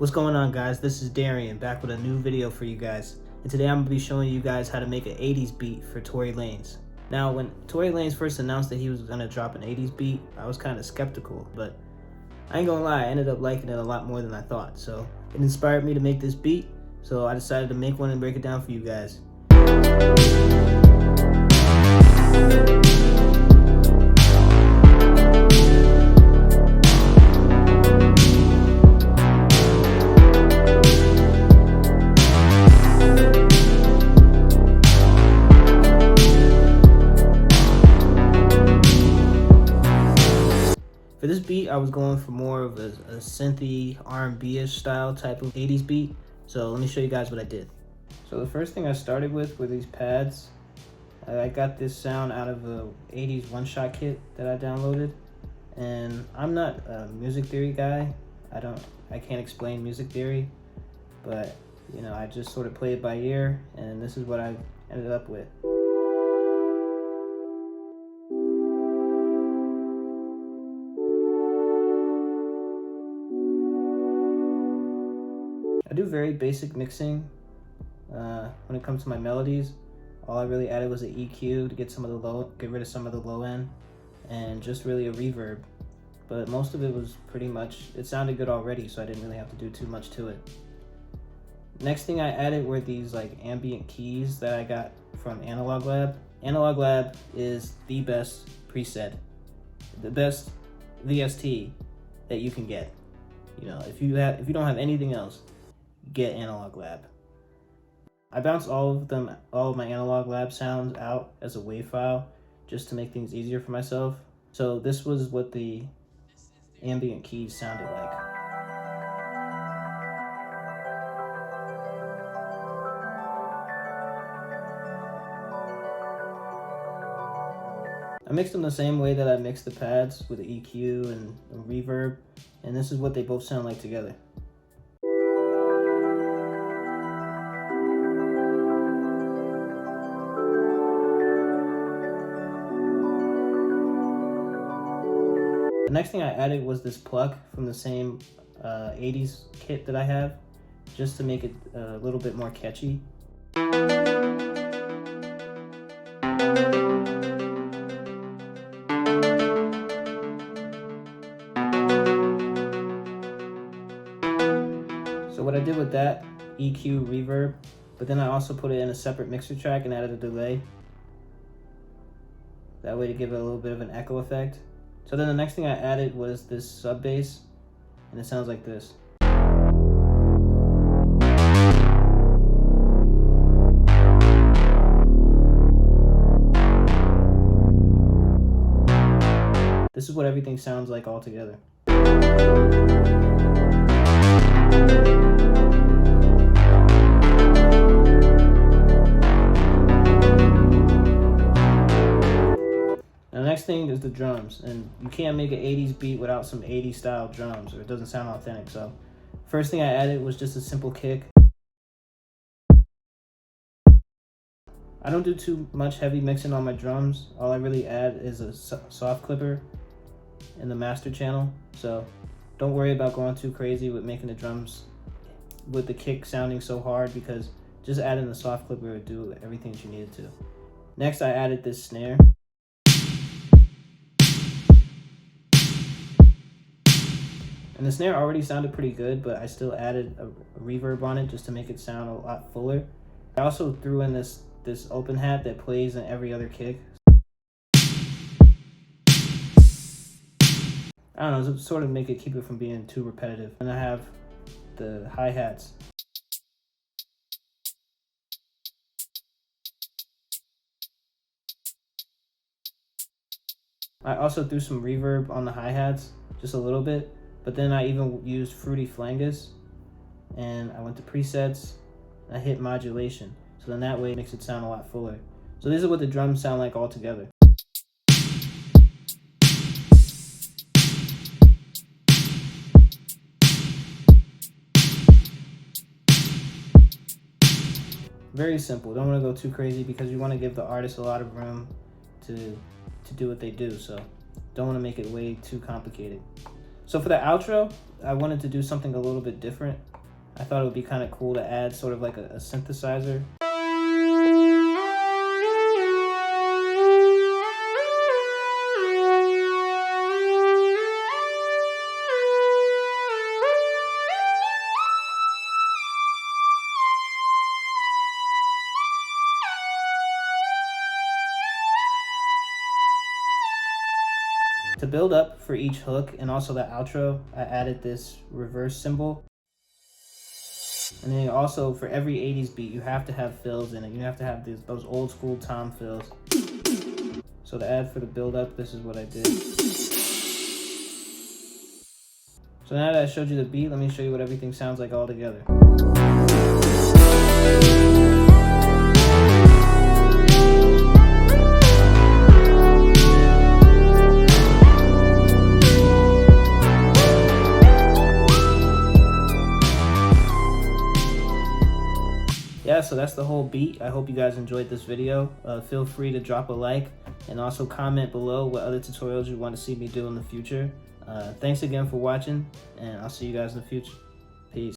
What's going on, guys? This is DVRIEN back with a new video for you guys, and today I'm going to be showing you guys how to make an 80s beat for TORY LANEZ. Now, when TORY LANEZ first announced that he was going to drop an 80s beat, I was kind of skeptical, but I ain't gonna lie, I ended up liking it a lot more than I thought. So it inspired me to make this beat, so I decided to make one and break it down for you guys. For this beat, I was going for more of a synthy R&B-ish style type of 80s beat. So let me show you guys what I did. So the first thing I started with were these pads. I got this sound out of a 80s one-shot kit that I downloaded. And I'm not a music theory guy. I can't explain music theory, but you know, I just sort of play it by ear, and this is what I ended up with. I do very basic mixing when it comes to my melodies. All I really added was an EQ to get rid of some of the low end, and just really a reverb. But most of it was pretty much, it sounded good already, so I didn't really have to do too much to it. Next thing I added were these like ambient keys that I got from Analog Lab. Analog Lab is the best preset, the best VST that you can get. You know, if you don't have anything else, get Analog Lab. I bounced all of my Analog Lab sounds out as a WAV file just to make things easier for myself. So this was what the ambient keys sounded like. I mixed them the same way that I mixed the pads with the EQ and reverb, and this is what they both sound like together. The next thing I added was this Pluck from the same 80s kit that I have, just to make it a little bit more catchy. The So what I did with that, EQ, reverb, but then I also put it in a separate mixer track and added a delay. That way to give it a little bit of an echo effect. So then the next thing I added was this sub bass, and it sounds like this. This is what everything sounds like all together. The next thing is the drums, and you can't make an 80s beat without some 80s style drums, or it doesn't sound authentic. So first thing I added was just a simple kick. I don't do too much heavy mixing on my drums. All I really add is a soft clipper in the master channel, so don't worry about going too crazy with making the drums with the kick sounding so hard, because just adding the soft clipper would do everything that you needed to. Next, I added this snare. And the snare already sounded pretty good, but I still added a reverb on it just to make it sound a lot fuller. I also threw in this open hat that plays in every other kick. I don't know, sort of keep it from being too repetitive. And I have the hi-hats. I also threw some reverb on the hi-hats, just a little bit. But then I even used Fruity Flangus, and I went to presets, and I hit modulation. So then that way it makes it sound a lot fuller. So this is what the drums sound like all together. Very simple. Don't want to go too crazy because you want to give the artist a lot of room to do what they do. So don't want to make it way too complicated. So for the outro, I wanted to do something a little bit different. I thought it would be kind of cool to add sort of like a synthesizer. To build up for each hook and also the outro, I added this reverse cymbal. And then also for every 80s beat, you have to have fills in it. You have to have those old school tom fills. So to add for the build up, this is what I did. So now that I showed you the beat, let me show you what everything sounds like all together. Yeah, so that's the whole beat. I hope you guys enjoyed this video. Feel free to drop a like and also comment below what other tutorials you want to see me do in the future. Thanks again for watching, and I'll see you guys in the future.